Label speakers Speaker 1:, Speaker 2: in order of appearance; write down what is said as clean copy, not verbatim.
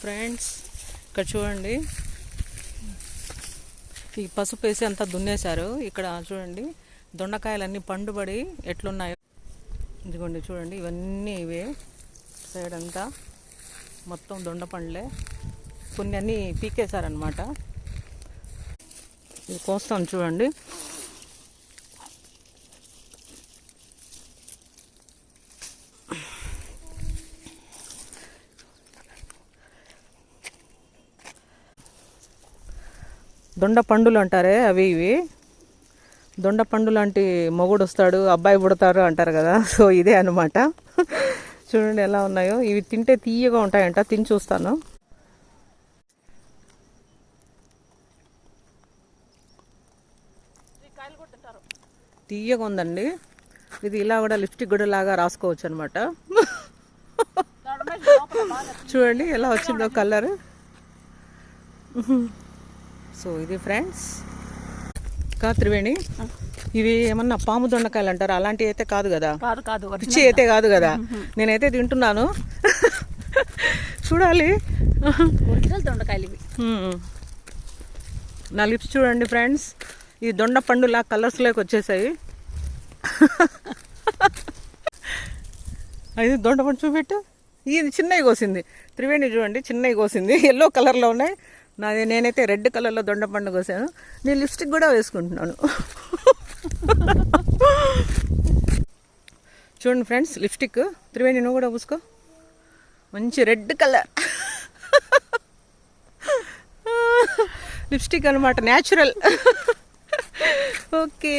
Speaker 1: Friends ఇక్కడ చూడండి, ఈ పసుపు వేసి అంతా దున్నేశారు. ఇక్కడ చూడండి దొండకాయలన్నీ పండుబడి ఎట్లున్నాయో. ఇదిగోండి చూడండి, ఇవన్నీ ఇవే సైడ్ అంతా మొత్తం దొండ పండ్లే. కొన్ని అన్నీ పీకేశారనమాట. ఇది కోస్తాం చూడండి. దొండ పండులు అంటారే అవి ఇవి. దొండ పండు లాంటి మొగుడు వస్తాడు, అబ్బాయి పుడతారు అంటారు కదా, సో ఇదే అనమాట. చూడండి ఎలా ఉన్నాయో. ఇవి తింటే తీయగా ఉంటాయంట, తిని చూస్తాను. తీయగా ఉందండి. ఇది ఇలా కూడా లిప్స్టిక్ కూడా లాగా రాసుకోవచ్చు అనమాట. చూడండి ఎలా వచ్చిందో కలర్. సో ఇది ఫ్రెండ్స్ త్రివేణి. ఇవి ఏమన్నా పాము దొండకాయలు అంటారు, అలాంటివి అయితే కాదు కదా, పిచ్చి అయితే కాదు కదా. నేనైతే తింటున్నాను, చూడాలి.
Speaker 2: దొండకాయలు ఇవి.
Speaker 1: నా లిప్స్ చూడండి ఫ్రెండ్స్, ఈ దొండ పండులా కలర్స్లోకి వచ్చేసాయి. అది దొండ పండు చూపెట్టు. ఇది చిన్నవి కోసింది త్రివేణి, చూడండి చిన్నవి కోసింది, ఎల్లో కలర్లో ఉన్నాయి. నేనైతే రెడ్ కలర్లో దొండ పండు కోసాను. నేను లిప్స్టిక్ కూడా వేసుకుంటున్నాను. చూడండి ఫ్రెండ్స్, లిప్స్టిక్. త్రివేణి నువ్వు కూడా పూసుకో, మంచి రెడ్ కలర్ లిప్స్టిక్ అనమాట, న్యాచురల్. ఓకే.